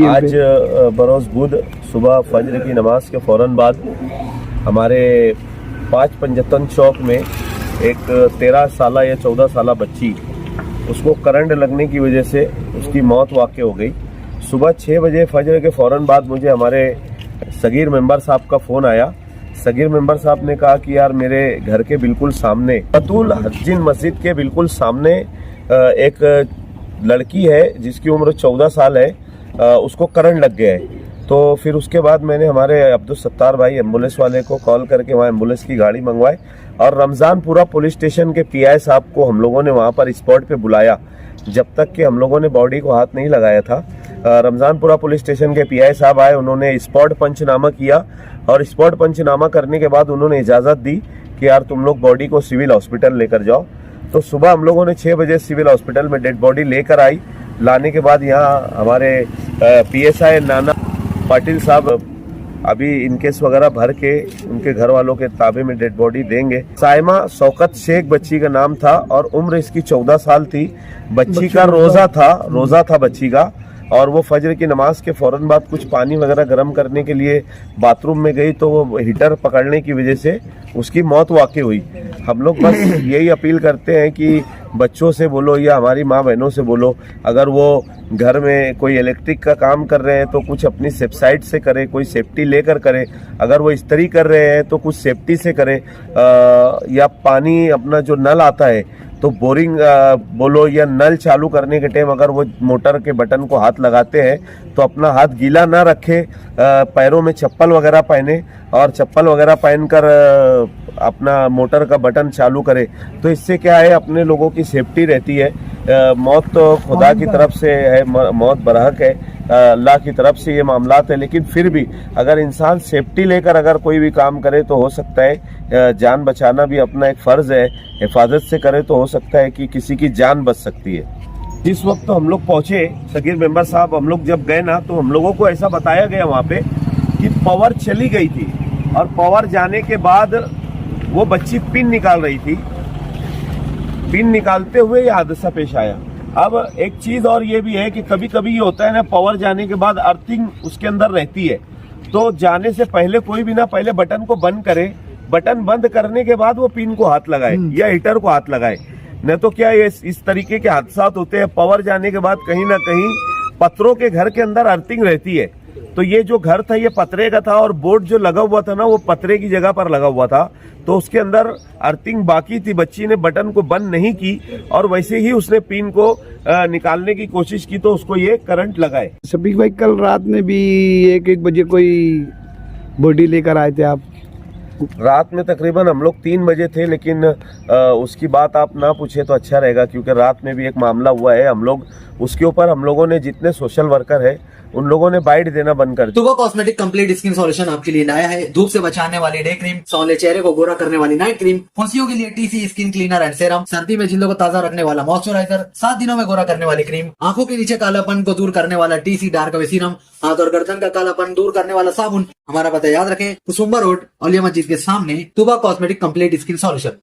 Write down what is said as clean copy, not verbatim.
आज बरोज़ बुध सुबह फजर की नमाज के फ़ौरन बाद हमारे 555 चौक में एक 13 साल या 14 साल बच्ची, उसको करंट लगने की वजह से उसकी मौत वाक़ हो गई। सुबह 6 बजे फजर के फ़ौरन बाद मुझे हमारे सगीर मेंबर साहब का फ़ोन आया। सगीर मेंबर साहब ने कहा कि यार मेरे घर के बिल्कुल सामने बतूल हज्जिन मस्जिद के बिल्कुल सामने एक लड़की है जिसकी उम्र 14 साल है, उसको करंट लग गया है। तो फिर उसके बाद मैंने हमारे अब्दुल सत्तार भाई एम्बुलेंस वाले को कॉल करके वहाँ एम्बुलेंस की गाड़ी मंगवाई और रमज़ानपुरा पुलिस स्टेशन के पीआई साहब को हम लोगों ने वहाँ पर स्पॉट पे बुलाया, जब तक कि हम लोगों ने बॉडी को हाथ नहीं लगाया था। रमज़ानपुरा पुलिस स्टेशन के पीआई साहब आए, उन्होंने स्पॉट पंचनामा किया और स्पॉट पंचनामा करने के बाद उन्होंने इजाज़त दी कि यार तुम लोग बॉडी को सिविल हॉस्पिटल लेकर जाओ। तो सुबह हम लोगों ने 6 बजे सिविल हॉस्पिटल में डेड बॉडी लेकर आई। लाने के बाद यहाँ हमारे पीएसआई नाना पाटिल साहब अभी इनकेस वगैरह भर के उनके घर वालों के ताबे में डेड बॉडी देंगे। साइमा शौकत शेख बच्ची का नाम था और उम्र इसकी 14 साल थी। बच्ची का रोज़ा था बच्ची का, और वो फजर की नमाज के फ़ौरन बाद कुछ पानी वगैरह गर्म करने के लिए बाथरूम में गई तो वो हीटर पकड़ने की वजह से उसकी मौत वाक़ई हुई। हम लोग बस यही अपील करते हैं कि बच्चों से बोलो या हमारी माँ बहनों से बोलो, अगर वो घर में कोई इलेक्ट्रिक का काम कर रहे हैं तो कुछ अपनी साइड से करें, कोई सेफ्टी लेकर करें। अगर वो इस्त्री कर रहे हैं तो कुछ सेफ्टी से करें, या पानी अपना जो नल आता है तो बोरिंग बोलो या नल चालू करने के टाइम अगर वो मोटर के बटन को हाथ लगाते हैं तो अपना हाथ गीला ना रखे, पैरों में चप्पल वगैरह पहने और चप्पल वगैरह पहनकर अपना मोटर का बटन चालू करे। तो इससे क्या है, अपने लोगों की सेफ्टी रहती है। मौत तो खुदा की तरफ से है, मौत बरहक है, अल्लाह की तरफ से ये मामलात है, लेकिन फिर भी अगर इंसान सेफ्टी लेकर अगर कोई भी काम करे तो हो सकता है जान बचाना भी अपना एक फ़र्ज़ है। हिफाजत से करे तो हो सकता है कि किसी की जान बच सकती है। जिस वक्त हम लोग पहुँचे सगीर मेंबर साहब, हम लोग जब गए ना तो हम लोगों को ऐसा बताया गया वहाँ पे कि पावर चली गई थी और पावर जाने के बाद वो बच्ची पिन निकाल रही थी। पिन निकालते हुए ये हादसा पेश आया। अब एक चीज और ये भी है कि कभी कभी ये होता है ना, पावर जाने के बाद अर्थिंग उसके अंदर रहती है, तो जाने से पहले कोई भी ना पहले बटन को बंद करे, बटन बंद करने के बाद वो पिन को हाथ लगाए या हीटर को हाथ लगाए। नहीं तो क्या ये इस तरीके के हादसा होते हैं। पावर जाने के बाद कहीं ना कहीं पत्थरों के घर के अंदर अर्थिंग रहती है, तो ये जो घर था ये पतरे का था और बोर्ड जो लगा हुआ था ना वो पतरे की जगह पर लगा हुआ था, तो उसके अंदर अर्थिंग बाकी थी। बच्ची ने बटन को बंद नहीं की और वैसे ही उसने पिन को निकालने की कोशिश की तो उसको ये करंट लगाए। शफीक भाई, कल रात में भी 1 बजे कोई बॉडी लेकर आए थे आप? रात में तकरीबन हम लोग 3 बजे थे, लेकिन उसकी बात आप ना पूछे तो अच्छा रहेगा, क्योंकि रात में भी एक मामला हुआ है। हम लोग उसके ऊपर हम लोगों ने जितने सोशल वर्कर है उन लोगों ने बाइट देना बंद कर दिया। तुबा कॉस्मेटिक कंप्लीट स्किन सॉल्यूशन आपके लिए लाया है धूप से बचाने वाली डे क्रीम, सौले चेहरे को गोरा करने वाली नाइट क्रीम, फुंसियों के लिए TC skin cleaner and serum, सर्दी में जिल्दों को ताजा रखने वाला मॉइस्चराइजर, 7 दिनों में गोरा करने वाली क्रीम, आंखों के नीचे कालापन को दूर करने वाला टीसी डार्क वे सीरम, हाथ और गर्दन का कालापन दूर करने वाला साबुन। हमारा पता याद रखें, कुसुम्बा रोड, औलिया मस्जिद के सामने, तुबा कॉस्मेटिक कंप्लीट स्किन सॉल्यूशन।